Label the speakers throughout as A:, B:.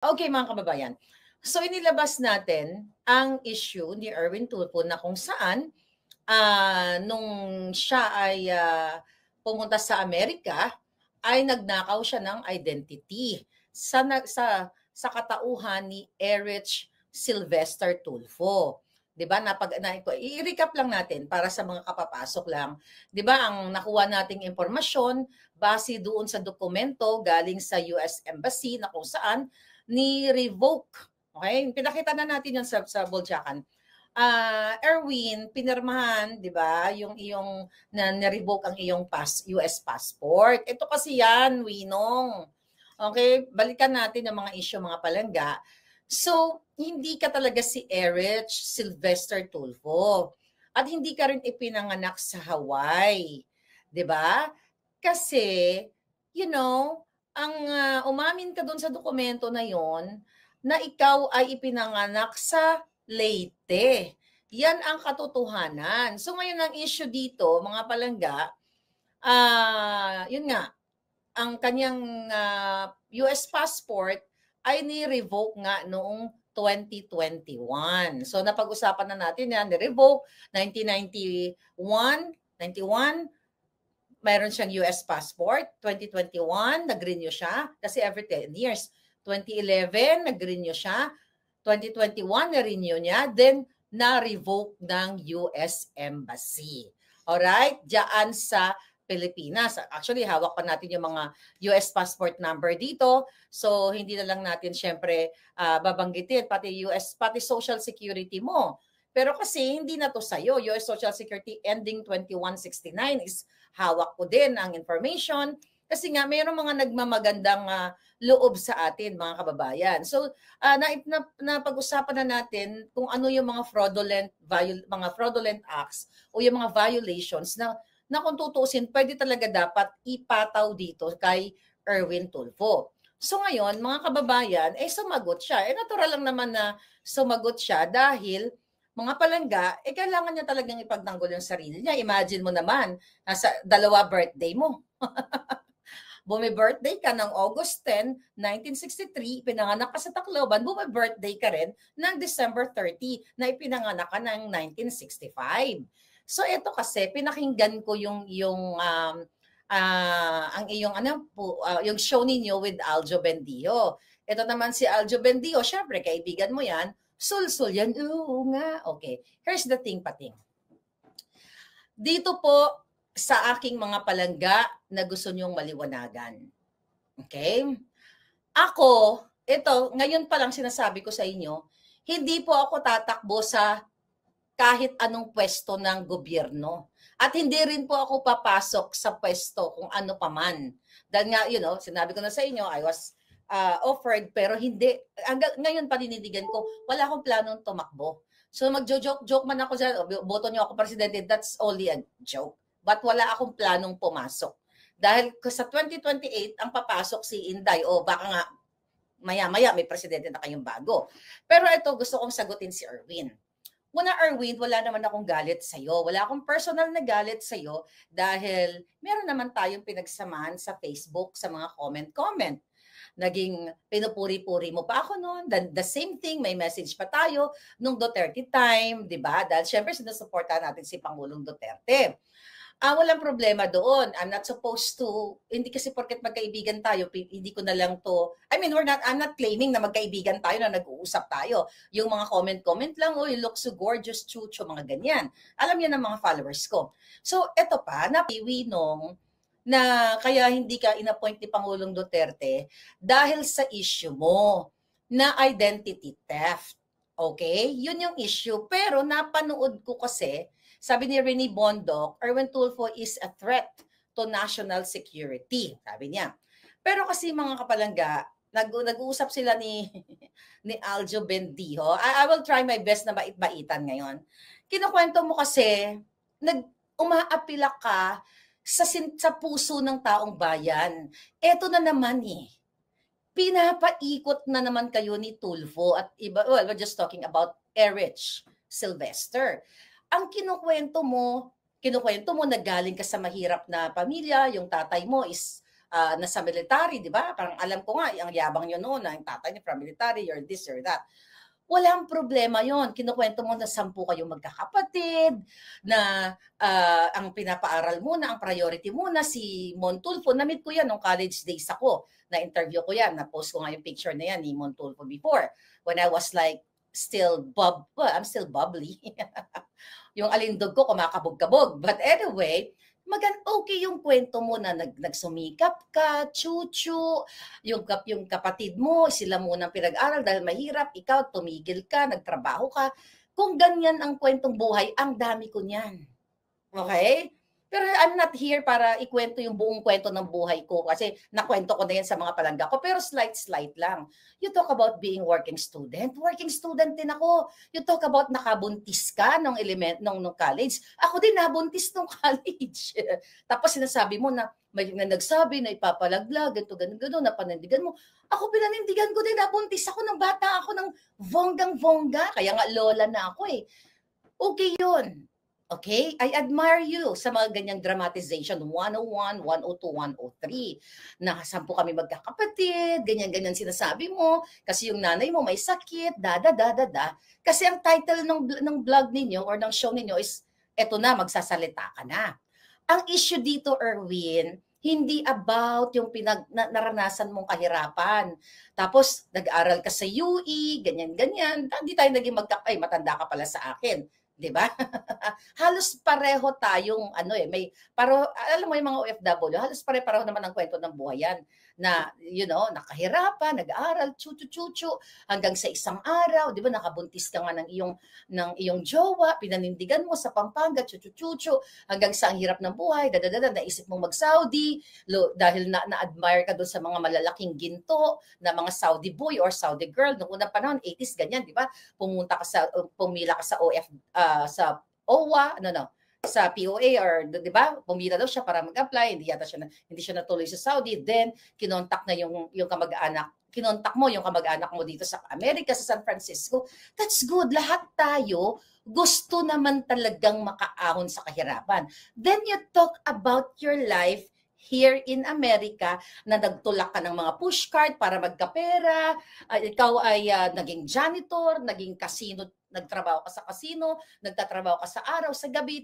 A: Okay, mga kababayan. So inilabas natin ang issue ni Erwin Tulfo na kung saan nung siya ay pumunta sa Amerika ay nagnakaw siya ng identity sa katauhan ni Erich Sylvester Tulfo. 'Di ba? I-recap lang natin para sa mga kapapasok lang. 'Di ba ang nakuha nating impormasyon base doon sa dokumento galing sa US Embassy na kung saan ni-revoke. Okay? Pinakita na natin yan sa Boljakan. Erwin, pinirmahan, 'di ba, yung iyong na-revoke ang iyong US passport. Ito kasi yan, Winong. Okay, balikan natin ang mga issue, mga palangga. So, hindi ka talaga si Erich Sylvester Tulfo. At hindi ka rin ipinanganak sa Hawaii. 'Di ba? Kasi, you know, ang umamin ka doon sa dokumento na yon na ikaw ay ipinanganak sa Leyte. Yan ang katotohanan. So ngayon ang issue dito, mga palangga, yun nga, ang kanyang US passport ay ni-revoke nga noong 2021. So napag-usapan na natin yan, ni-revoke 1991, 91, mayroon siyang US passport, 2021, nag-renew siya kasi every 10 years. 2011, nag-renew siya. 2021, na-renew niya. Then, na-revoke ng US Embassy. Alright? Diyan sa Pilipinas. Actually, hawak pa natin yung mga US passport number dito. So, hindi na lang natin syempre babanggitin pati US, pati Social Security mo. Pero kasi hindi na to sa'yo. US Social Security ending 2169 is hawak ko din ang information. Kasi nga, mayroong mga nagmamagandang loob sa atin, mga kababayan. So, napag-usapan na natin kung ano yung mga fraudulent acts o yung mga violations na kung tutuusin, pwede talaga dapat ipataw dito kay Erwin Tulfo. So ngayon, mga kababayan, sumagot siya. Natural lang naman na sumagot siya dahil mga palangga, kailangan niya talagang ipagtanggol yung sarili niya. Imagine mo naman, nasa 2 birthday mo. Bumi-birthday ka ng August 10, 1963, pinanganak ka sa Tacloban, bumi-birthday ka rin ng December 30 na ipinanganak ka ng 1965. So ito kasi pinakinggan ko yung ang iyong yung show ninyo with Aljo Bendio. Ito naman si Aljo Bendio, syempre kaibigan mo yan, sul-sul yan. Oo nga. Okay. Here's the thing, pating. Dito po sa aking mga palangga na gusto nyong maliwanagan. Okay? Ako, ito, ngayon pa lang sinasabi ko sa inyo, hindi po ako tatakbo sa kahit anong pwesto ng gobyerno. At hindi rin po ako papasok sa pwesto kung ano pa man. Dahil nga, sinabi ko na sa inyo, I was offered, pero hindi. Ngayon panindigan ko, wala akong planong tumakbo. So magjo-joke man ako dyan, boto niyo ako presidente, that's only a joke. But wala akong planong pumasok. Dahil sa 2028, ang papasok si Inday, o baka nga maya-maya may presidente na kayong bago. Pero ito, gusto kong sagutin si Erwin. Una, Erwin, wala naman akong galit sa'yo. Wala akong personal na galit sa'yo dahil meron naman tayong pinagsamahan sa Facebook sa mga comment. Naging pinupuri-puri mo pa ako noon. The same thing, may message pa tayo nung Duterte time, di ba? Dahil syempre sinusuportahan natin si Pangulong Duterte. Walang problema doon. I'm not supposed to, hindi kasi porket magkaibigan tayo, hindi ko na lang to, I'm not claiming na magkaibigan tayo, na nag-uusap tayo. Yung mga comment lang, you look so gorgeous, chucho, mga ganyan. Alam niya ng mga followers ko. So, eto pa, napiwi nung na kaya hindi ka in-appoint ni Pangulong Duterte dahil sa issue mo na identity theft. Okay? Yun yung issue. Pero napanood ko kasi, sabi ni Rene Bondoc, Erwin Tulfo is a threat to national security. Sabi niya. Pero kasi mga kapalangga, nag-uusap sila ni Aljo Bendijo. I will try my best na bait-baitan ngayon. Kinukwento mo kasi, umaapila ka sa puso ng taong bayan. Eto na naman pinapaikot na naman kayo ni Tulfo at iba, well, we're just talking about Erich Sylvester. Ang kinukwento mo na galing ka sa mahirap na pamilya, yung tatay mo is nasa military, di ba? Parang alam ko nga, ang yabang nyo noon, na yung tatay niya from military, you're this, you're that. Walang problema yon. Kinukwento mo na 10 kayong magkakapatid, na ang pinapaaral muna, ang priority muna, si Montulfo. Na-meet ko yan nung college days ako. Na-interview ko yan. Na-post ko nga yung picture na yan ni Montulfo before. When I was like, I'm still bubbly. Yung alindog ko kumakabog-kabog. But anyway, okay yung kwento mo na nagsumikap ka, chuchu, yung kapatid mo, sila munang pinag-aral dahil mahirap, ikaw tumigil ka, nagtrabaho ka. Kung ganyan ang kwentong buhay, ang dami ko niyan. Okay? Pero I'm not here para ikwento yung buong kwento ng buhay ko kasi nakwento ko na yan sa mga palangga ko. Pero slight lang. You talk about being working student. Working student din ako. You talk about nakabuntis ka nung college. Ako din nabuntis nung college. Tapos sinasabi mo na may nagsabi na ipapalaglag, ganito, gano'n, na panindigan mo. Ako pinanindigan ko din, nabuntis ako ng bata ako ng vonggang-vongga. Kaya nga lola na ako eh. Okay yun. Okay? I admire you sa mga ganyang dramatization, 101, 102, 103. Na 10 kami magkakapatid, ganyan-ganyan sinasabi mo, kasi yung nanay mo may sakit, da. Kasi ang title ng vlog ninyo or ng show ninyo is, eto na, magsasalita ka na. Ang issue dito, Erwin, hindi about yung naranasan mong kahirapan. Tapos, nag-aral ka sa UE, ganyan-ganyan. Hindi tayo naging matanda ka pala sa akin. 'Di ba? Halos pareho tayong alam mo yung mga OFW, halos pare-pareho naman ang kwento ng buhay yan na nakahirapan, nag-aaral, chuchu hanggang sa isang araw, 'di ba, nakabuntis ka nga ng iyong jowa, pinanindigan mo sa Pampanga, chuchu hanggang sa ang hirap ng buhay, naisip mong mag-Saudi dahil na-admire ka doon sa mga malalaking ginto na mga Saudi boy or Saudi girl noong unang panahon, 80s ganyan, 'di ba? Pumila ka sa sa OWA, sa POA or 'di ba? Pumila daw siya para mag-apply, hindi siya natuloy sa Saudi. Then kinontak na yung kamag-anak. Kinontak mo yung kamag-anak mo dito sa Amerika, sa San Francisco. That's good. Lahat tayo gusto naman talagang makaahon sa kahirapan. Then you talk about your life here in America na nagtulak ka ng mga pushcart para magkapera, ikaw ay naging janitor, naging casino, nagtrabaho ka sa casino, nagtatrabaho ka sa araw, sa gabi,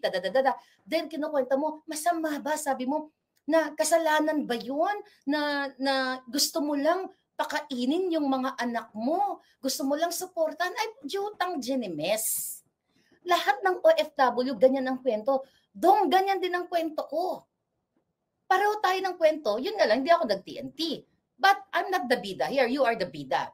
A: Then kinukwenta mo, masama ba? Sabi mo, na kasalanan ba yun? Na gusto mo lang pakainin yung mga anak mo? Gusto mo lang supportan? Ay, jutang Jenemes. Lahat ng OFW, ganyan ang kwento. Dong, ganyan din ang kwento ko. Pareho tayo ng kwento, yun nga lang, hindi ako nag-TNT. But I'm not the bida here, you are the bida.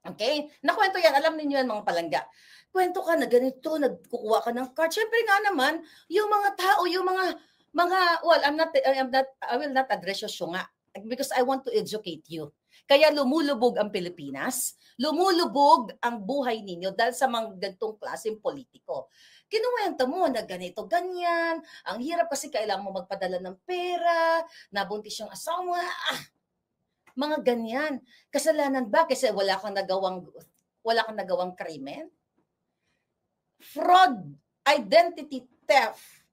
A: Okay? Nakwento yan, alam niyo yan mga palangga. Kwento ka na ganito, nagkukuha ka ng card. Siyempre nga naman, yung mga tao, yung mga well, I will not address you nga because I want to educate you. Kaya lumulubog ang Pilipinas, lumulubog ang buhay ninyo dahil sa mga ganitong klaseng politiko. Kinuwento mo na ganito, ganyan, ang hirap kasi kailangan mo magpadala ng pera, nabuntis yung asawa, mga ganyan. Kasalanan ba? Kasi wala kang nagawang krimen? Fraud, identity theft,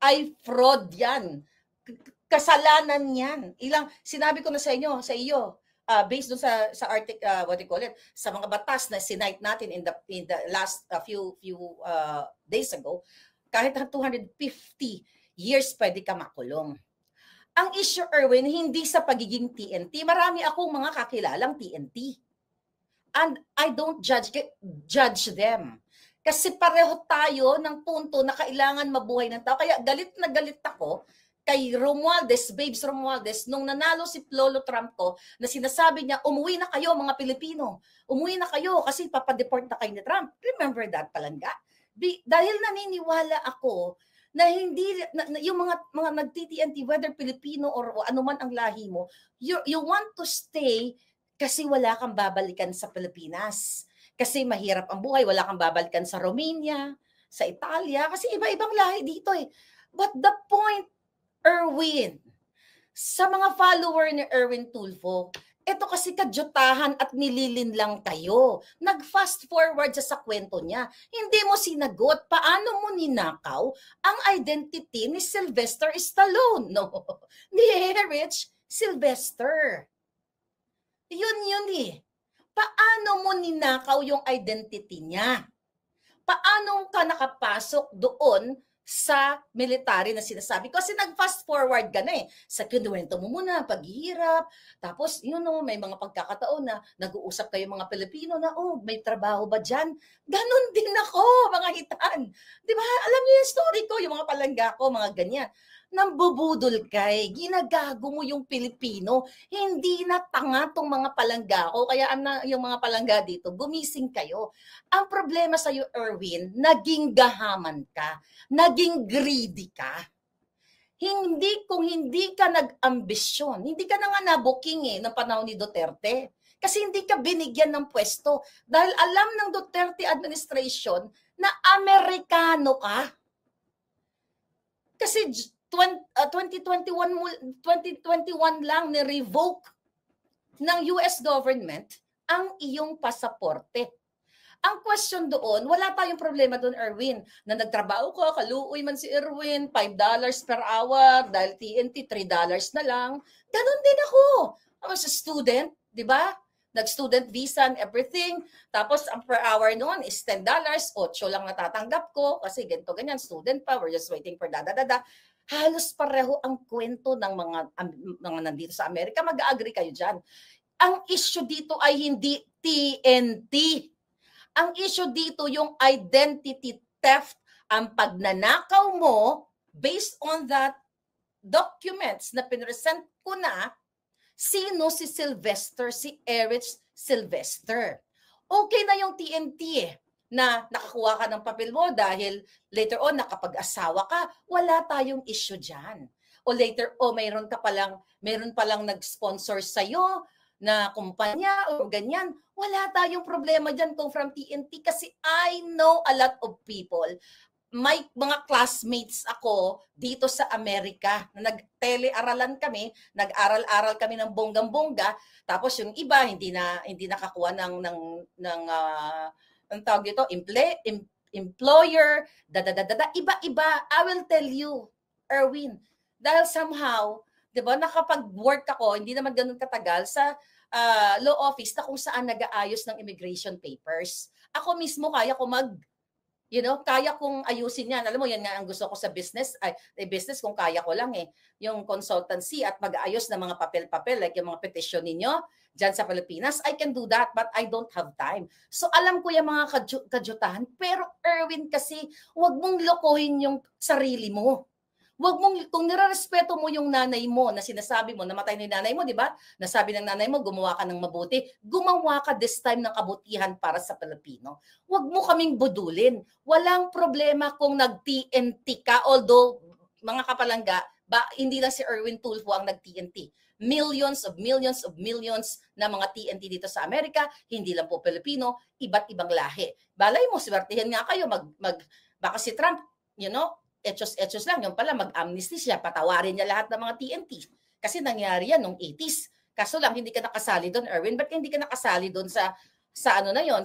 A: ay fraud yan. Kasalanan yan. Sinabi ko na sa iyo, based dun sa article, what do you call it, sa mga batas na sinight natin in the last few days ago, kahit 250 years pwede ka makulong. Ang issue, Erwin, hindi sa pagiging TNT. Marami akong mga kakilalang TNT. And I don't judge them. Kasi pareho tayo ng punto na kailangan mabuhay ng tao. Kaya galit na galit ako kay Babes Romualdez, nung nanalo si Lolo Trump ko, na sinasabi niya, umuwi na kayo mga Pilipino. Umuwi na kayo kasi papadeport na kayo ni Trump. Remember that, palangga? Dahil naniniwala ako na hindi, yung mga nag-TNT, whether Pilipino or anuman ang lahi mo, you want to stay kasi wala kang babalikan sa Pilipinas. Kasi mahirap ang buhay, wala kang babalikan sa Romania, sa Italia, kasi iba-ibang lahi dito eh. But the point, Erwin, sa mga follower ni Erwin Tulfo, ito kasi kadyutahan at nililin lang kayo. Nag-fast forward sa kwento niya. Hindi mo sinagot paano mo ninakaw ang identity ni Sylvester Stallone. No? Ni Rich, Sylvester. Yun eh. Paano mo ninakaw yung identity niya? Paano ka nakapasok doon sa military na sinasabi? Kasi nag-fast forward ka na eh. Sa kinuwento mo muna, paghihirap. Tapos, may mga pagkakataon na nag-uusap kayo mga Pilipino na, may trabaho ba dyan? Ganon din ako, mga hitan. Di ba? Alam niyo yung story ko, yung mga palangga ko, mga ganyan. Nambubudol kay, ginagago mo yung Pilipino. Hindi na tanga tong mga palangga ko. Kaya yung mga palangga dito, gumising kayo. Ang problema sa iyo, Erwin, naging gahaman ka. Naging greedy ka. Kung hindi ka nag-ambisyon, hindi ka na nga nabuking ng panahon ni Duterte. Kasi hindi ka binigyan ng pwesto. Dahil alam ng Duterte administration na Amerikano ka. Kasi 2021 lang ni-revoke ng US government ang iyong pasaporte. Ang question doon, wala tayong problema doon, Erwin, na nagtrabaho ko, kaluoy man si Erwin, $5 per hour, dahil TNT, $3 na lang. Ganon din ako. I was a student, di ba? Nag-student visa and everything. Tapos, ang per hour noon is $10, 8 lang natatanggap ko, kasi ganito, ganyan, student pa, we're just waiting for da-da-da-da. Halos pareho ang kwento ng mga nandito sa Amerika. Mag-agree kayo dyan. Ang issue dito ay hindi TNT. Ang issue dito yung identity theft, ang pagnanakaw mo based on that documents na pinresent ko na, sino si Sylvester, si Erich Sylvester. Okay na yung TNT na nakakuha ka ng papel mo dahil later on nakapag-asawa ka, wala tayong issue dyan. O later mayroon palang nag-sponsor sa'yo na kumpanya o ganyan, wala tayong problema dyan kung from TNT kasi I know a lot of people. May mga classmates ako dito sa Amerika na nag-telearalan kami, nag-aral-aral kami ng bonggang-bongga, tapos yung iba hindi nakakuha ng ang tawag dito, employer, iba-iba. I will tell you, Erwin, dahil somehow, 'di ba, nakapag-work ako, hindi naman ganoon katagal sa law office na kung saan nag-aayos ng immigration papers. Ako mismo kaya ko kaya kong ayusin yan. Alam mo, yan nga ang gusto ko sa business. Business kung kaya ko lang yung consultancy at mag-aayos ng mga papel-papel, like yung mga petition ninyo dyan sa Pilipinas, I can do that, but I don't have time. So, alam ko yung mga kadyutahan, pero Erwin kasi, wag mong lokohin yung sarili mo. Wag mong, kung nirerespeto mo yung nanay mo na sinasabi mo, namatay na yung nanay mo, di ba? Nasabi ng nanay mo, gumawa ka ng mabuti. Gumawa ka this time ng kabutihan para sa Pilipino. Wag mo kaming budulin. Walang problema kung nag-TNT ka, although mga kapalangga, hindi lang si Erwin Tulfo ang nag-TNT. Millions na mga TNT dito sa Amerika, hindi lang po Pilipino, iba't ibang lahi. Balay mo, swertihin nga kayo, baka si Trump, etos lang, yung pala mag-amnesty siya, patawarin niya lahat ng mga TNT. Kasi nangyari yan nung 80s. Kaso lang, hindi ka nakasali doon, Erwin. Ba't hindi ka nakasali doon sa ano na yon,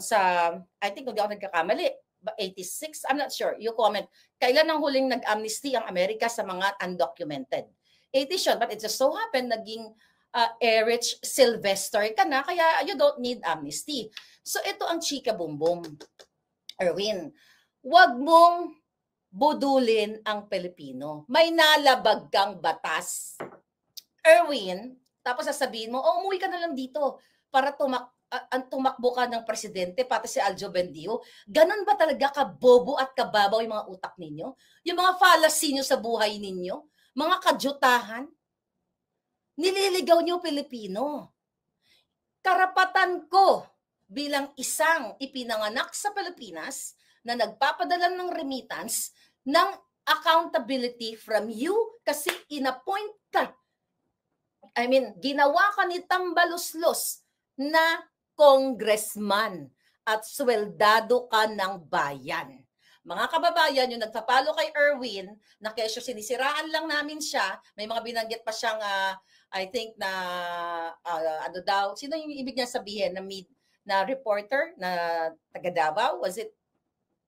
A: I think hindi ako nagkakamali, 86, I'm not sure, you comment. Kailan ang huling nag-amnesty ang Amerika sa mga undocumented? 80s yun, but it just so happened, naging Erich Sylvester ka na, kaya you don't need amnesty. So ito ang chika bumbum, Erwin. Wag mong budulin ang Pilipino. May nalabag kang batas, Erwin, tapos sasabihin mo, umuwi ka na lang dito para tumakbo ka ng presidente, pati si Aljo Bendio. Ganon ba talaga kabobo at kababaw yung mga utak ninyo? Yung mga fallacy nyo sa buhay ninyo? Mga kadyutahan? Nililigaw nyo Pilipino. Karapatan ko bilang isang ipinanganak sa Pilipinas na nagpapadala ng remittance ng accountability from you kasi inappoint ka. Ginawa ka ni Tambaluslos na congressman at sweldado ka ng bayan. Mga kababayan, yung nagpapalo kay Erwin, na kesyo sinisiraan lang namin siya, may mga binanggit pa siyang, I think na, ano daw, sino yung ibig niya sabihin na reporter na taga Davao? Was it?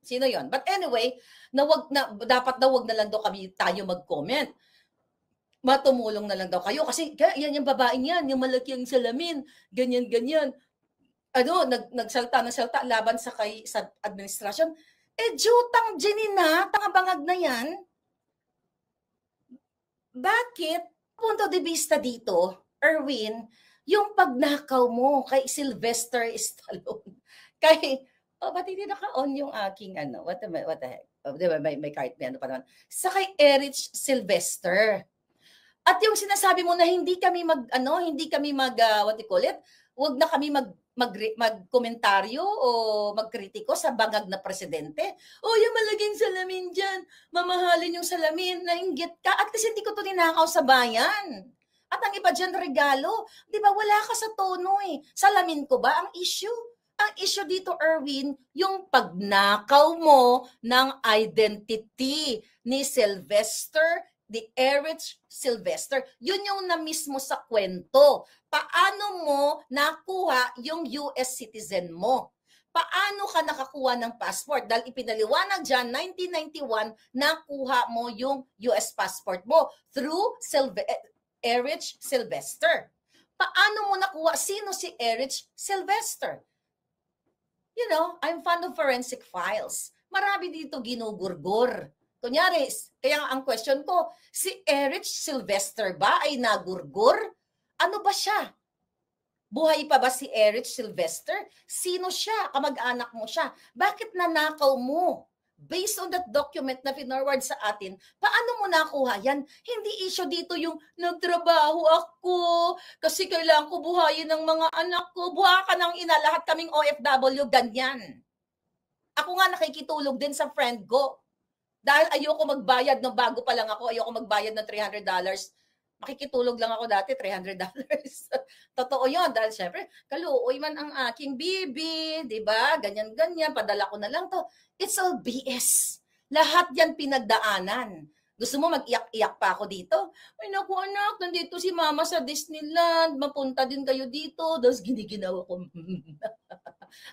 A: Sino yon? But anyway, dapat na wag na lang daw tayo mag-comment. matumulong na lang daw kayo kasi yan yung babaeng yan, yung malaki ang salamin, ganyan-ganyan. Ano, nagsalta ng salta laban sa administrasyon. Jutang ginina, tangabangag na yan. Bakit? Punto de vista dito, Erwin, yung pagnakaw mo kay Sylvester Stallone, ba't hindi naka-on yung aking what the heck? Diba, may card, may ano pa naman. Sa kay Erich Sylvester. At yung sinasabi mo na hindi kami what do you call it? Huwag na kami magkomentaryo o magkritiko sa bangag na presidente. Yung malaging salamin dyan, mamahalin yung salamin, nainggit ka. At least hindi ko to ninakaw sa bayan. At ang iba dyan, regalo. Di ba, wala ka sa tono eh. Salamin ko ba ang issue? Ang issue dito, Erwin, yung pagnakaw mo ng identity ni Sylvester, the Erich Sylvester. Yun yung na-miss mo sa kwento. Paano mo nakuha yung US citizen mo? Paano ka nakakuha ng passport? Dahil ipinaliwanag dyan, 1991, nakuha mo yung US passport mo through Erich Sylvester. Paano mo nakuha? Sino si Erich Sylvester? You know, I'm fond of forensic files. Marami dito ginugurgur. Kunyari, kaya ang question ko, si Erich Sylvester ba ay nagurgur? Ano ba siya? Buhay pa ba si Erich Sylvester? Sino siya? Kamag-anak mo siya? Bakit nanakaw mo? Based on that document na finorward sa atin, paano mo nakuha yan? Hindi issue dito yung nagtrabaho ako kasi kailangan ko buhayin ng mga anak ko. Buha ka ng ina, lahat kaming OFW, ganyan. Ako nga nakikitulog din sa friend ko. Dahil ayoko magbayad no bago pa lang ako, ayoko magbayad ng $300. Makikitulog lang ako dati, $300. Totoo yun. Dahil syempre, kaluoy man ang aking bibi, di ba? Ganyan-ganyan, padala ko na lang to. It's all BS. Lahat yan pinagdaanan. Gusto mo mag-iyak-iyak pa ako dito? Ay naku anak, nandito si mama sa Disneyland. Mapunta din kayo dito. Tapos giniginawa ko.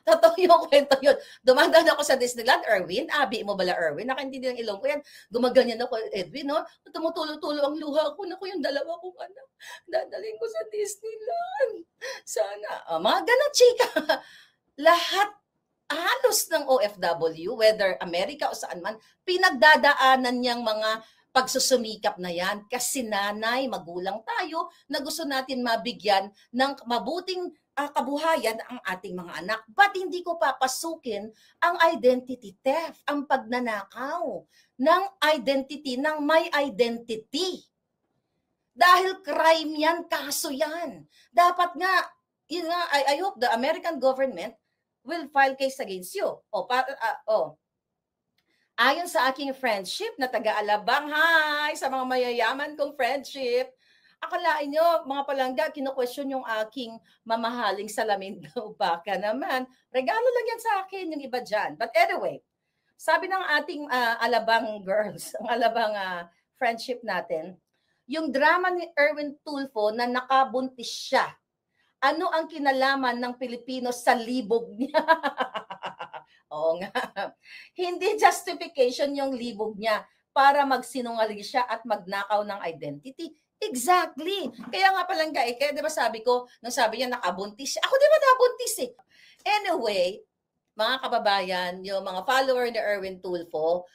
A: Totoo yung kwento yun. Dumadaan ako sa Disneyland, Erwin. Abi mo bala, Erwin? Nakaintindi ng ilong ko yan. Gumaganyan ako, Edwin, no? Tumutulo-tulo ang luha ko. Naku, yung dalawa kong anak. Dadaling ko sa Disneyland. Sana. Mga ganun, chika. Lahat, halos ng OFW, whether Amerika o saan man, pinagdadaanan niyang mga pagsusumikap na yan kasi nanay, magulang tayo na gusto natin mabigyan ng mabuting kabuhayan ang ating mga anak. But hindi ko papasukin ang identity theft, ang pagnanakaw ng identity, ng may identity. Dahil crime yan, kaso yan. Dapat nga, yun nga, I hope the American government will file case against you. Ayon sa aking friendship na taga-Alabang, hi sa mga mayayaman kong friendship, akalain nyo, mga palangga, kino-question yung aking mamahaling salamin daw. Baka naman, regalo lang yan sa akin, yung iba dyan. But anyway, sabi ng ating Alabang girls, ang Alabang friendship natin, yung drama ni Erwin Tulfo na nakabuntis siya, ano ang kinalaman ng Pilipino sa libog niya? Oo nga. Hindi justification yung libog niya para magsinungaling siya at magnakaw ng identity. Exactly. Kaya nga palang kaya di ba sabi ko, nung sabi niya nakabuntis siya, ako di ba nabuntis eh. Anyway, mga kababayan, yung mga follower ni Erwin Tulfo,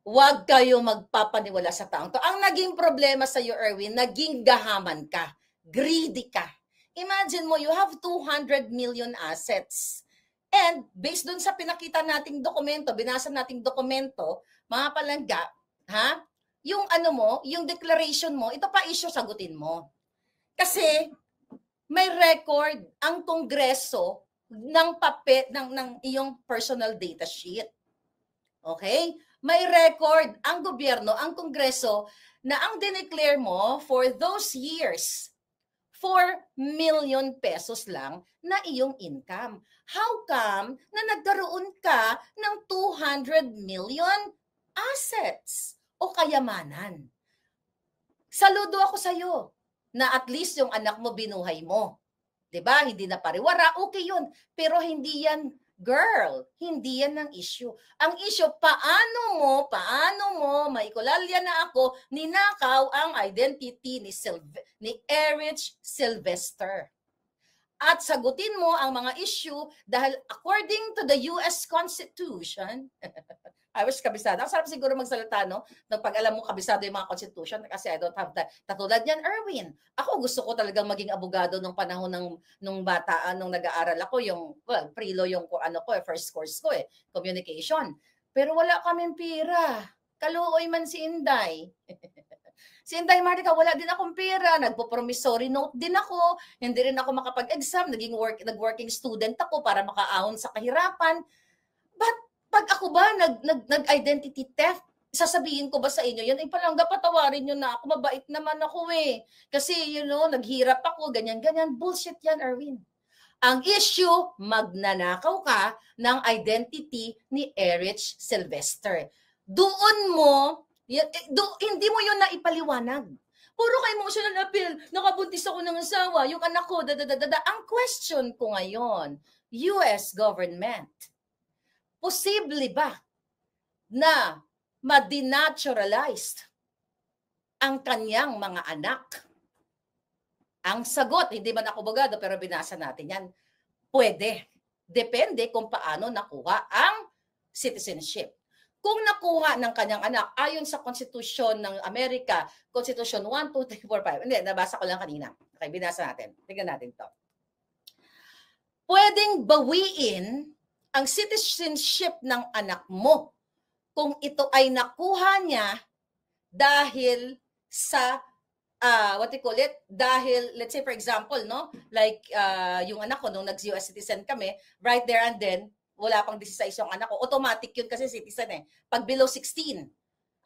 A: huwag kayo magpapaniwala sa taong to. Ang naging problema sa iyo, Erwin, naging gahaman ka, greedy ka. Imagine mo, you have 200 million assets. And based dun sa pinakita nating dokumento, binasa nating dokumento, mga palangga, yung yung declaration mo, ito pa issue sagutin mo. Kasi may record ang Kongreso ng ng iyong personal data sheet. Okay? May record ang gobyerno, ang Kongreso na ang dineclare mo for those years 4 million pesos lang na iyong income. How come na nagkaroon ka ng 200 million assets o kayamanan? Saludo ako sa iyo na at least yung anak mo binuhay mo. 'Di ba? Hindi na pariwara, okay 'yun. Pero hindi yan Girl, hindi yan ang issue. Ang issue, paano mo, maikulalya na ako, ninakaw ang identity ni Erich Sylvester. At sagutin mo ang mga issue dahil according to the US Constitution, I wish kabisado. Ang sarap siguro magsalita, no? Pag alam mo kabisado yung mga constitution kasi I don't have that. Katulad yan, Erwin. Ako gusto ko talagang maging abogado nung panahon nung bata, nung nag-aaral ako, yung, well, pre-law yung first course ko communication. Pero wala kaming pira. Kaluoy man si Inday. Si Inday Marika, wala din akong pera. Nagpo-promissory note din ako. Hindi rin ako makapag-exam. Nag-working student ako para makaahon sa kahirapan. But pag ako ba nag-identity theft, sasabihin ko ba sa inyo yan? Ay palangga, patawarin nyo na ako. Mabait naman ako Kasi, naghirap ako, ganyan-ganyan. Bullshit yan, Erwin. Ang issue, magnanakaw ka ng identity ni Erich Sylvester. Doon mo, hindi mo yun naipaliwanag. Puro ka emotional appeal, nakabuntis ako ng asawa, yung anak ko, Ang question ko ngayon, US government, posible ba na ma-denaturalized ang kanyang mga anak? Ang sagot, hindi man ako abogado pero binasa natin yan, pwede. Depende kung paano nakuha ang citizenship. Kung nakuha ng kanyang anak, ayon sa Constitution ng Amerika, Constitution 1, 2, 3, 4, 5. Hindi, nabasa ko lang kanina. Okay, binasa natin. Tingnan natin to. Pwedeng bawiin ang citizenship ng anak mo kung ito ay nakuha niya dahil sa dahil let's say for example like yung anak ko nung nag-US citizen kami, right there and then wala pang 16 yung anak ko, automatic yun kasi citizen pag below 16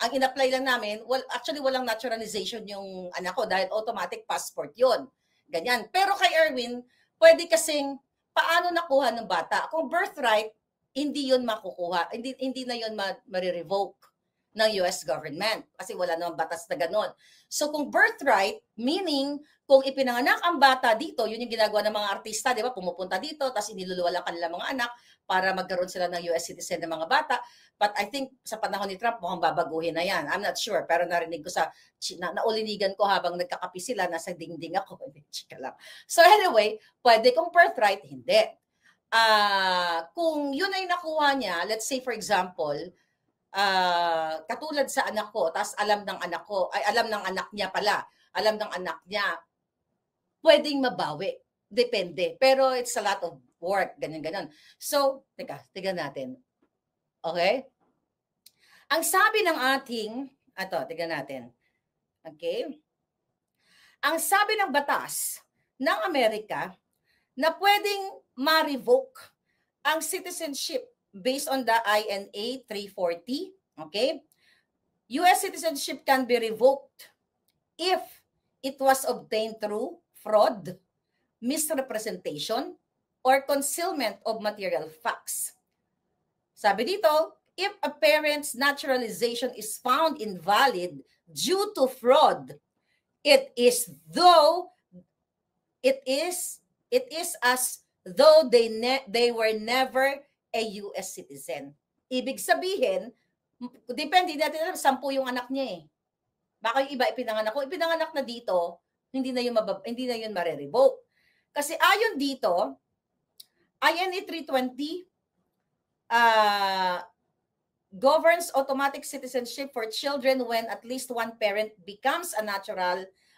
A: ang in-apply lang namin, actually walang naturalization yung anak ko dahil automatic passport yun, ganyan. Pero kay Erwin pwede kasing paano nakuha ng bata? Kung birthright, hindi yun makukuha. Hindi na yun marirevoke ng US government kasi wala namang batas na ganon. So kung birthright, meaning kung ipinanganak ang bata dito, yun yung ginagawa ng mga artista, di ba? Pumupunta dito, tapos iniluluwa lang kanila mga anak para magkaroon sila ng US citizen ng mga bata. But I think sa panahon ni Trump, mukhang babaguhin na yan. I'm not sure, pero narinig ko naulinigan ko habang nagkakapi sila, nasa dingding ako. Chika lang. So anyway, pwede kung birthright, hindi. Kung yun ay nakuha niya, let's say for example, katulad sa anak ko, tapos alam ng anak niya, pwedeng mabawi. Depende. Pero it's a lot of work, ganyan. So, tignan natin. Okay? Ang sabi ng tignan natin. Okay? Ang sabi ng batas ng Amerika na pwedeng ma-revoke ang citizenship based on the INA 340, okay? US citizenship can be revoked if it was obtained through fraud, misrepresentation, or concealment of material facts. Sabi dito, if a parent's naturalization is found invalid due to fraud, it is as though they were never a US citizen. Ibig sabihin, depende natin, 10 yung anak niya Baka yung iba ipinanganak na dito, hindi na yun mare-revoke. Kasi ayon dito, INA 320 governs automatic citizenship for children when at least one parent becomes a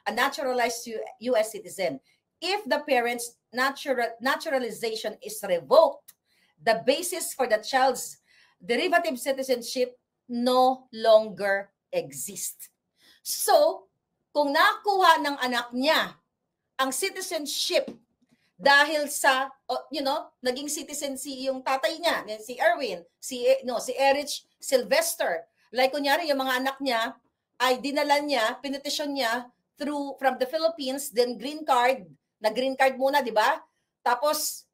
A: naturalized US citizen. If the parent's naturalization is revoked, the basis for the child's derivative citizenship no longer exists. So, kung nakuha ng anak niya ang citizenship dahil sa, naging citizen yung tatay niya, si Erwin, si Erich Sylvester. Like kunyari, yung mga anak niya ay dinala niya, pinetisyon niya from the Philippines, then green card muna, di ba? Tapos,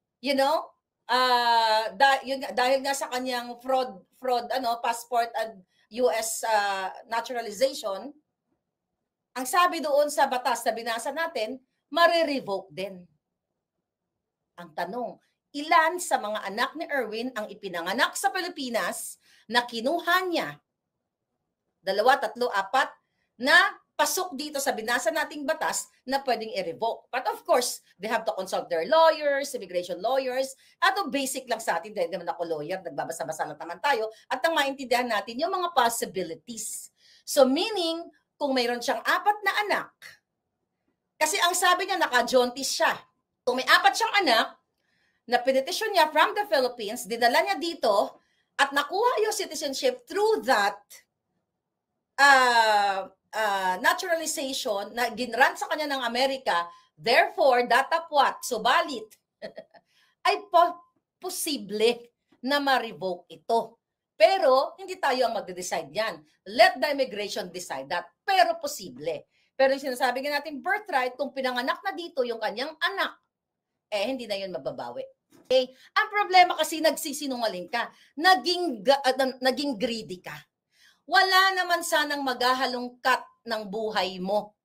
A: dahil nga sa kanyang fraud passport at US naturalization, ang sabi doon sa batas na binasa natin, mare-revoke din. Ang tanong, ilan sa mga anak ni Erwin ang ipinanganak sa Pilipinas na kinuha niya, 2, 3, 4, na pasok dito sa binasa nating batas na pwedeng i-revoke. But of course, they have to consult their lawyers, immigration lawyers. Ato basic lang sa atin, dahil naman ako lawyer, nagbabasa-basa lang naman tayo, at ang maintindihan natin yung mga possibilities. So meaning, kung mayroon siyang 4 na anak, kasi ang sabi niya, naka-jaundice siya. Kung may 4 siyang anak, na pinitisyon niya from the Philippines, dinala niya dito, at nakuha yung citizenship through that naturalization na ginran sa kanya ng Amerika, therefore, datapwat, subalit, ay posible na ma-revoke ito. Pero, hindi tayo ang magde-decide yan. Let the immigration decide that. Pero, posible. Pero yung sinasabi nga natin, birthright, kung pinanganak na dito yung kanyang anak, hindi na yun mababawi. Okay? Ang problema kasi, nagsisinungaling ka. Naging greedy ka. Wala naman sanang maghahalongkat ng buhay mo.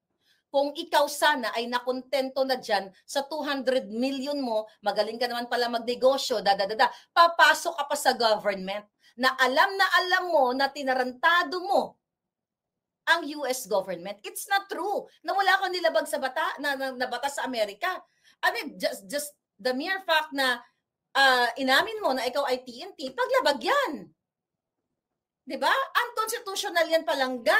A: Kung ikaw sana ay nakontento na dyan sa 200 million mo, magaling ka naman pala magnegosyo, papasok ka pa sa government na alam mo na tinarantado mo ang US government. It's not true na wala kang nilabag sa batas sa Amerika. I mean, just the mere fact na inamin mo na ikaw ay TNT, paglabag yan. Diba? Unconstitutional yan palangga.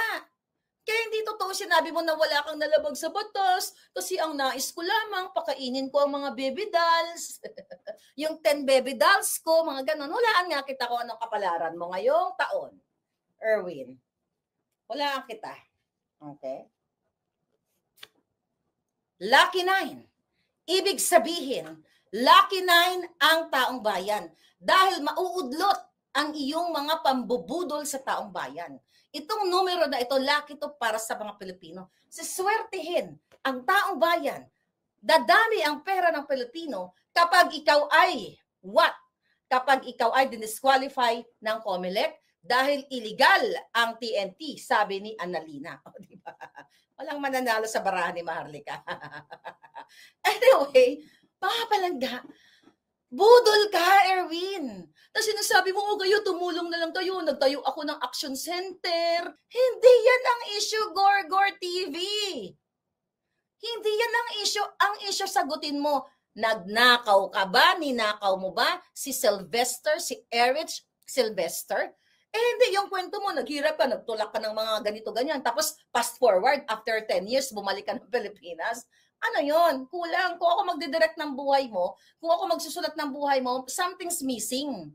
A: Kaya hindi totoo sinabi mo na wala kang nalabag sa batas kasi ang nais ko lamang, pakainin ko ang mga baby dolls. Yung 10 baby dolls ko, mga ganon. Hulaan nga kita kung anong kapalaran mo ngayong taon, Erwin. Hulaan kita. Okay? Lucky 9. Ibig sabihin, Lucky 9 ang taong bayan dahil mauudlot ang iyong mga pambubudol sa taong bayan. Itong numero na ito, lucky to para sa mga Pilipino. Siswertihin ang taong bayan. Dadami ang pera ng Pilipino kapag ikaw ay what? Kapag ikaw ay dinisqualify ng COMELEC dahil illegal ang TNT, sabi ni Annalina. O, diba? Walang mananalo sa barahan ni Maharlika. Anyway, mga palangga, budol ka, Erwin. Tapos sinasabi mo, kayo, tumulong na lang kayo. Nagtayo ako ng action center. Hindi yan ang issue, Gorgor TV. Hindi yan ang issue. Ang issue, sagutin mo, nagnakaw ka ba? Ninakaw mo ba si Sylvester, si Erich Sylvester? Hindi, yung kwento mo, naghirap ka, nagtulak ka ng mga ganito-ganyan. Tapos, fast forward, after 10 years, bumalik ka ng Pilipinas. Ano yon? Kulang. Kung ako magdidirect ng buhay mo, kung ako magsusulat ng buhay mo, something's missing.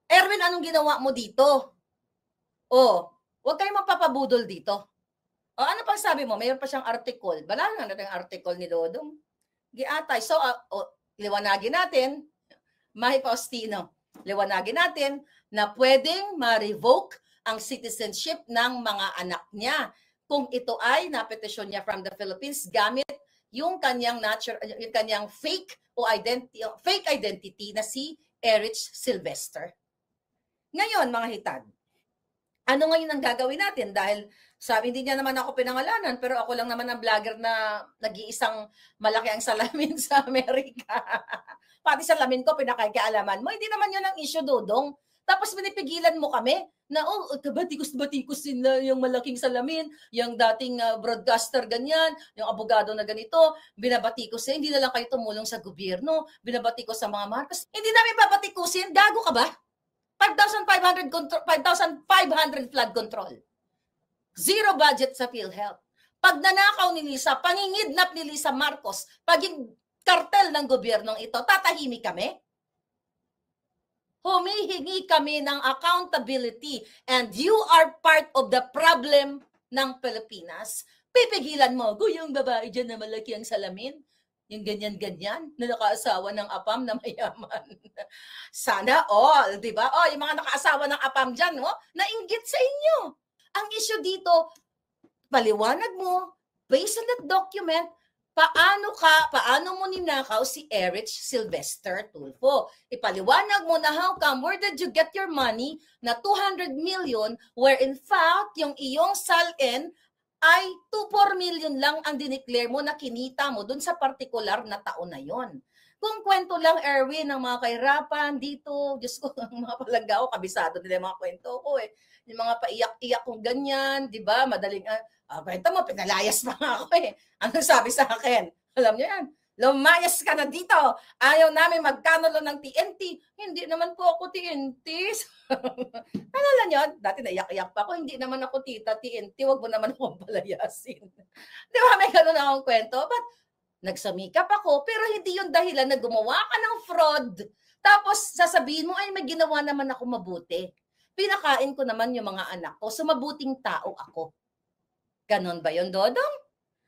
A: Erwin, anong ginawa mo dito? Huwag kayong magpapabudol dito. Ano pang sabi mo? Mayroon pa siyang article. Bala nga natin ang article ni Dodong. Giatay. So, liwanagin natin, Mahi Faustino, liwanagin natin na pwedeng ma-revoke ang citizenship ng mga anak niya kung ito ay napetisyon niya from the Philippines gamit yung kanyang fake identity na si Erich Sylvester. Ngayon, mga hitad, ano ngayon ang gagawin natin? Dahil sabi, hindi niya naman ako pinangalanan, pero ako lang naman ang vlogger na nag-iisang malaki ang salamin sa Amerika. Pati salamin ko, pinakakialaman mo. Hindi naman yun ang issue, Dodong. Tapos pinipigilan mo kami na, batikos-batikos sila yung malaking salamin, yung dating broadcaster ganyan, yung abogado na ganito, binabatikos hindi na lang kayo tumulong sa gobyerno, binabatikos sa mga Marcos. Hindi namin babatikusin, gago ka ba? 5,500 flood control. Zero budget sa PhilHealth. Pag nanakaw ni Lisa, pangingidnap ni Lisa Marcos, paging kartel ng gobyernong ito, tatahimik kami? Humihingi kami ng accountability and you are part of the problem ng Pilipinas. Pipigilan mo, yung babae dyan na malaki ang salamin, yung ganyan-ganyan, na nakaasawa ng apam na mayaman. Sana all, di ba? Yung mga nakaasawa ng apam dyan, nainggit sa inyo. Ang issue dito, paliwanag mo, based on that document, paano mo ninakaw si Erich Sylvester Tulfo? Ipaliwanag mo na how come, where did you get your money na 200 million where in fact yung iyong salin ay 2-4 million lang ang dineclare mo na kinita mo dun sa partikular na taon na yon. Kung kwento lang, Erwin, ng mga kahirapan dito, Diyos ko, ang mga palangga ko, kabisado nila yung mga kwento ko eh. Yung mga paiyak-iyak kong ganyan, di ba? Madaling, kwento mo, pinalayas pa nga ako eh. Ano sabi sa akin? Alam niyo yan, lumayas ka na dito. Ayaw namin magkanulo ng TNT. Hindi naman po ako TNT. Alala niyo, dati naiyak-iyak pa ako, hindi naman ako tita TNT, wag mo naman akong palayasin. Di ba, may ganun akong kwento? But nagsumikap ako, pero hindi yung dahilan na gumawa ka ng fraud. Tapos sasabihin mo, ay may ginawa naman ako mabuti. Pinakain ko naman yung mga anak ko, so mabuting tao ako. Ganon ba yun, Dodong?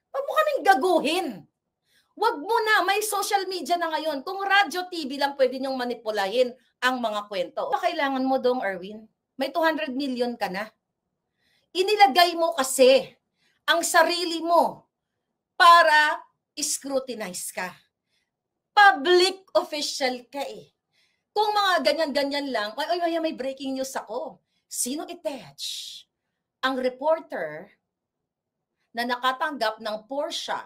A: Huwag mo kaming gaguhin. Wag mo na, may social media na ngayon. Kung radyo, TV lang pwede niyong manipulahin ang mga kwento. Kailangan mo dong, Erwin? May 200 million ka na. Inilagay mo kasi ang sarili mo para scrutinize ka. Public official ka eh. Kung mga ganyan-ganyan lang, ay, may breaking news ako. Sino attach? Ang reporter na nakatanggap ng Porsche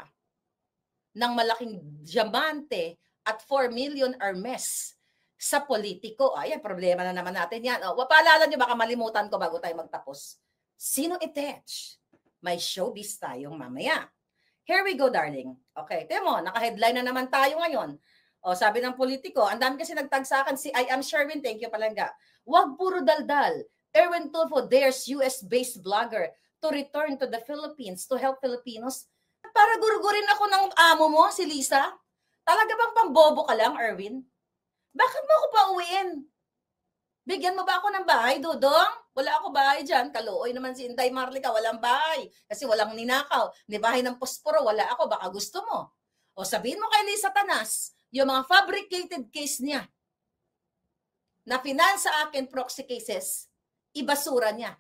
A: ng malaking diamante at 4 million Hermes sa politiko. Ayan, problema na naman natin yan. Paalala nyo, baka malimutan ko bago tayo magtapos. Sino attach? May showbiz tayong mamaya. Here we go, darling. Okay, tiyan mo, naka-headline na naman tayo ngayon. Sabi ng politiko, ang dami kasi nagtag sa akin, si I am Sherwin, thank you palangga. Wag puro daldal. Erwin Tulfo dares US-based blogger to return to the Philippines to help Filipinos. Para gurugurin ako ng amo mo, si Lisa? Talaga bang pambobo ka lang, Erwin? Bakit mo ako pauwiin? Bigyan mo ba ako ng bahay, Dodong? Wala ako bahay dyan. Kaluoy naman si Inday Marlica, walang bahay. Kasi walang ninakaw. Ni bahay ng posporo, wala ako. Baka gusto mo. O sabihin mo kay Lisa Tanas, yung mga fabricated case niya na finance sa akin proxy cases, ibasura niya.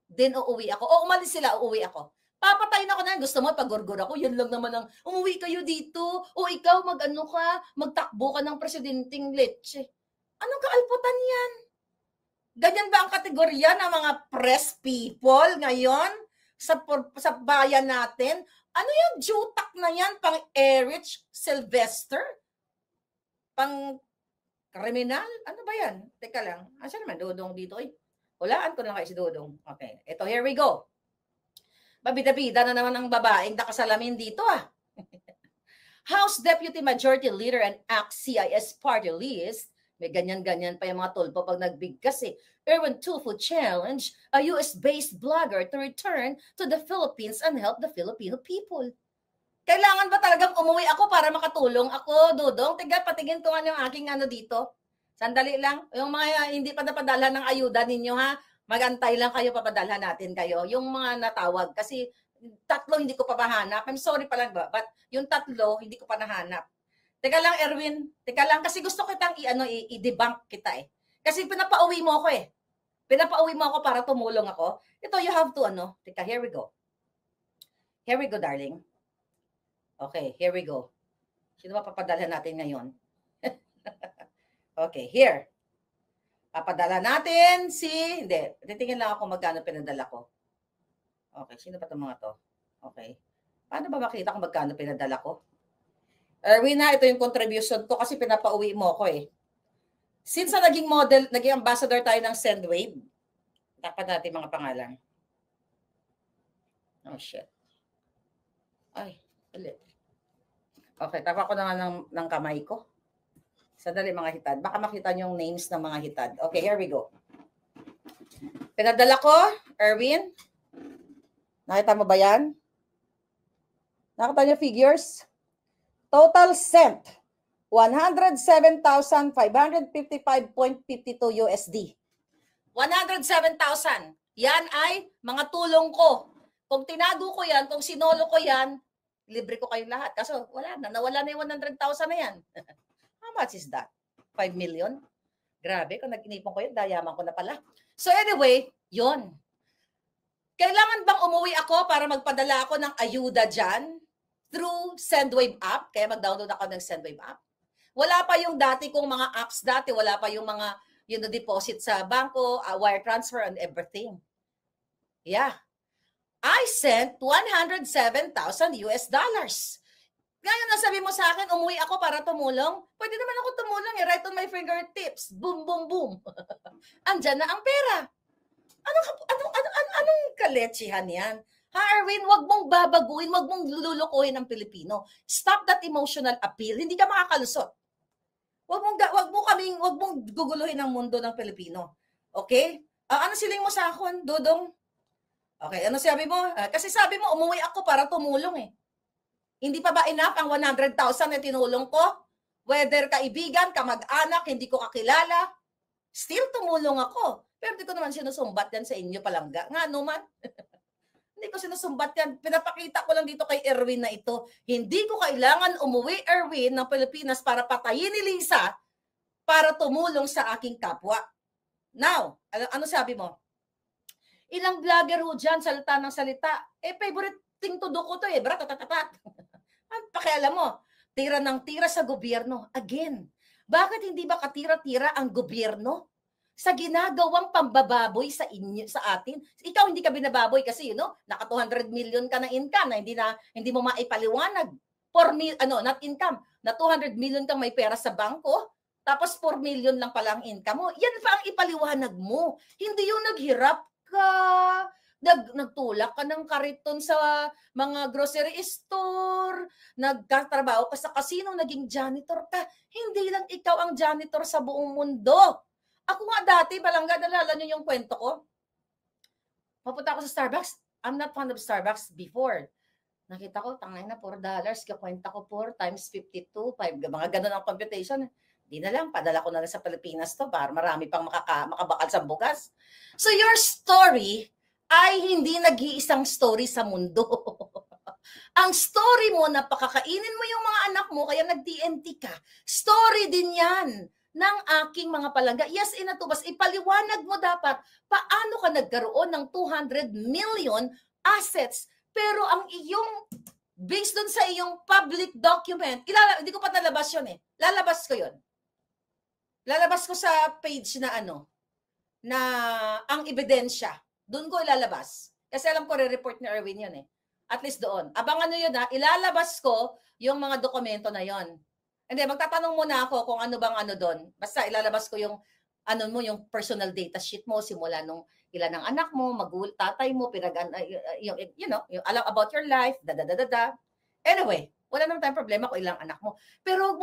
A: Then uuwi ako. O umalis sila, uuwi ako. Papatayin ako na. Gusto mo, pagurgur ako, yun lang naman ang, umuwi kayo dito. O ikaw, mag-ano ka, magtakbo ka ng presidenting leche. Anong kaalputan yan? Ganyan ba ang kategorya ng mga press people ngayon sa bayan natin? Ano yung jutak na yan? Pang Erich Sylvester? Pang kriminal? Ano ba yan? Teka lang. Asa naman, Dodong dito eh. Hulaan ko na kayo si Dodong. Okay, ito, here we go. Pabida-bida na naman ang babaeng nakasalamin dito ah. House Deputy Majority Leader and ACT-CIS Party List, may ganyan-ganyan pa yung mga tulpo pag nagbigkas eh. Erwin Tulfo challenge a US-based blogger to return to the Philippines and help the Filipino people. Kailangan ba talagang umuwi ako para makatulong ako, Dodong? Tiga, patingin ko nga yung aking ano dito. Sandali lang. Yung mga hindi pa napadala ng ayuda ninyo ha, magantay lang kayo, papadalhan natin kayo. Yung mga natawag, kasi 3 hindi ko pa mahanap. I'm sorry pala ba, but yung 3 hindi ko pa nahanap. Teka lang, Erwin. Teka lang, kasi gusto kitang i-debunk kita eh. Kasi pinapauwi mo ako eh. Pinapauwi mo ako para tumulong ako. Ito, you have to Teka, here we go. Here we go, darling. Okay, here we go. Sino ba papadalhan natin ngayon? Okay, here. Papadala natin hindi. Titingin lang ako magkano pinadala ko. Okay, sino ba itong mga to? Okay. Paano ba makita kung magkano pinadala ko? Erwin ito yung contribution ko kasi pinapauwi mo ko eh. Since naging model, naging ambassador tayo ng Sendwave, dapat natin mga pangalan. Oh shit. Ay, ulit. Okay, tapa ko na nga ng kamay ko. Sandali mga hitad. Baka makita niyo yung names ng mga hitad. Okay, here we go. Pinadala ko, Erwin. Nakita mo ba yan? Nakita niyo figures? Total sent, 107,555.52 USD. 107,000. Yan ay mga tulong ko. Kung tinago ko yan, kung sinolo ko yan, libre ko kayong lahat. Kaso wala na. Nawala na yung 100,000 na yan. How much is that? 5 million? Grabe, kung nag-inipon ko yun, dayaman ko na pala. So anyway, yun. Kailangan bang umuwi ako para magpadala ako ng ayuda dyan through Sendwave app? Kaya mag-download ako ng Sendwave app. Wala pa yung dati kong mga apps dati. Wala pa yung mga deposit sa banko, wire transfer and everything. Yeah. I sent 107,000 US dollars. Ngayon nasabi mo sa akin, umuwi ako para tumulong. Pwede naman ako tumulong eh, right on my fingertips. Boom, boom, boom. Andyan na ang pera. Anong kaletsihan yan? Ha, Erwin, wag mong babaguhin, wag mong lulukohin ang Pilipino. Stop that emotional appeal. Hindi ka makakalusot. Wag mong guguluhin ang mundo ng Pilipino. Okay? Ano siling mo sa akin, Dodong? Okay, ano sabi mo? Kasi sabi mo, umuwi ako para tumulong eh. Hindi pa ba enough ang 100,000 na tinulong ko? Whether kaibigan, kamag-anak, hindi ko kakilala, still tumulong ako. Pero hindi ko naman sinusumbat yan sa inyo palangga. Nga naman. Hindi ko sinusumbat yan. Pinapakita ko lang dito kay Erwin na ito. Hindi ko kailangan umuwi, Erwin, ng Pilipinas para patayin ni Lisa para tumulong sa aking kapwa. Now, ano sabi mo? Ilang vlogger ho dyan, salita ng salita. Favorite thing to do ko to eh. Bratatatat. Pakialam mo, tira ng tira sa gobyerno. Again, bakit hindi ba katira-tira ang gobyerno sa ginagawang pambababoy sa inyo, sa atin? Ikaw hindi ka binababoy kasi naka 200 million ka na income na hindi mo maipaliwanag. Not income, na 200 million kang may pera sa bangko, tapos 4 million lang pala ang income mo. Yan pa ang ipaliwanag mo. Hindi yung naghirap ka, nagtulak ka ng kariton sa mga grocery store, nagkatrabaho ka sa casino, naging janitor ka. Hindi lang ikaw ang janitor sa buong mundo. Ako nga dati, balangga, nalala nyo yung kwento ko? Papunta ako sa Starbucks. I'm not fond of Starbucks before. Nakita ko, tangay na, $4. Kakwenta ko 4 times 52, 5, mga ganun ang computation. Di na lang, padala ko na lang sa Pilipinas to para marami pang makabakal sa bugas. So your story ay hindi nag-iisang story sa mundo. Ang story mo na pakakainin mo yung mga anak mo kaya nag-TNT ka. Story din yan ng aking mga palangga. Yes, inatubas, ipaliwanag mo dapat paano ka nagkaroon ng 200 million assets pero ang iyong, based dun sa iyong public document, hindi ko pa nalabas yun eh. Lalabas ko yun. Lalabas ko sa page na na ang ebidensya. Doon ko ilalabas. Kasi alam ko, re-report ni Erwin yun eh. At least doon. Abangan nyo yun ha. Ilalabas ko yung mga dokumento na yon. Hindi, magtatanong muna ako kung ano bang doon. Basta ilalabas ko yung yung personal data sheet mo, simula nung ilan ng anak mo, tatay mo, yung about your life, Anyway, wala naman tayong problema kung ilang anak mo. Pero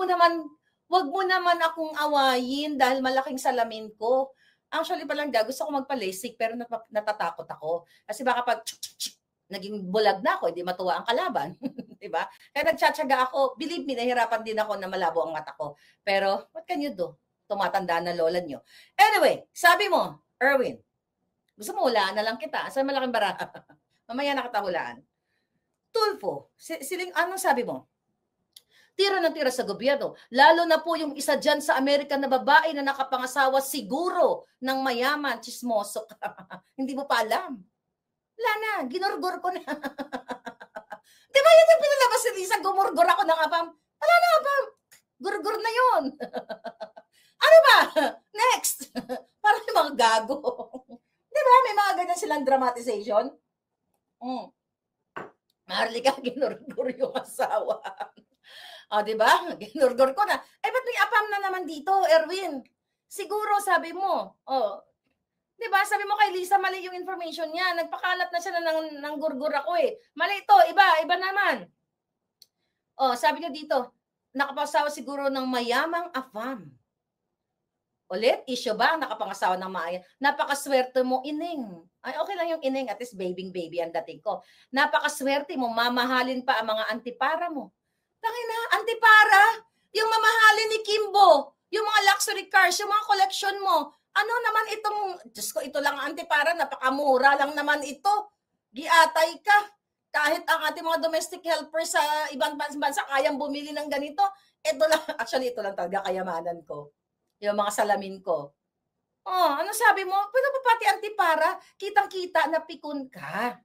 A: wag mo naman akong awayin dahil malaking salamin ko. Actually, palangga, gusto ko magpa-LASIK pero natatakot ako. Kasi baka pag naging bulag na ako, hindi matuwa ang kalaban. Diba? Kaya nagtsatsaga ako. Believe me, nahirapan din ako na malabo ang mata ko. Pero, what can you do? Tumatanda na lola nyo. Anyway, sabi mo, Erwin, gusto mo hulaan na lang kita. Sa malaking baraha. Mamaya na kita hulaan. Tulfo, anong sabi mo? Tira ng tira sa gobyerno. Lalo na po yung isa dyan sa Amerika na babae na nakapangasawa siguro ng mayaman, chismoso. Hindi mo pa alam. Wala na, ginurgur ko na. Di ba yun yung pinalabas si Lisa, gumurgur ako ng apam? Wala na apam. Gurgur na yun. Ano ba? Next. Parang yung mga gago. Di ba? May mga ganyan silang dramatization. Maharlika, ginurgur yung asawa. Di ba? Ginurgur ko na. Ba't may apam na naman dito, Erwin? Siguro, sabi mo, di ba? Sabi mo kay Lisa, mali yung information niya. Nagpakalat na siya ng gurgur ako eh. Mali ito, iba naman. Sabi niyo dito, nakapangasawa siguro ng mayamang afam. Ulit, issue ba? Nakapangasawa ng maaya. Napakaswerte mo, ining. Ay, okay lang yung ining, at least baby ang dating ko. Napakaswerte mo, mamahalin pa ang mga antipara mo. Tangina, antipara, yung mamahalin ni Kimbo, yung mga luxury cars, yung mga collection mo. Ano naman itong, Diyos ko, ito lang anti-para, napakamura lang naman ito. Giatay ka. Kahit ang ating mga domestic helpers sa ibang bansa, kayang bumili ng ganito. Ito lang, actually ito lang talaga kayamanan ko. Yung mga salamin ko. Ano sabi mo? Pero pati anti-para, kitang-kita na pikon ka.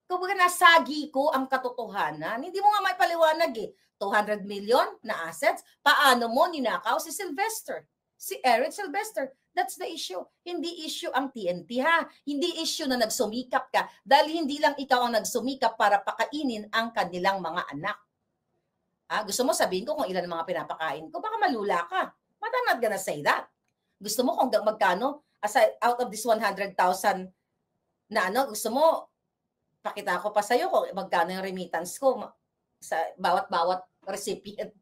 A: Kumbaga nasagi ko ang katotohanan. Hindi mo nga may paliwanag eh. 200 million na assets. Paano mo ninakaw si Sylvester? Si Eric Sylvester. That's the issue. Hindi issue ang TNT ha. Hindi issue na nagsumikap ka. Dahil hindi lang ikaw ang nagsumikap para pakainin ang kanilang mga anak. Gusto mo sabihin ko kung ilan ang mga pinapakain ko? Baka malula ka. But I'm not gonna say that. Gusto mo kung magkano? Aside, out of this 100,000 na gusto mo, pakita ko pa sa'yo kung magkano yung remittance ko sa bawat recipient.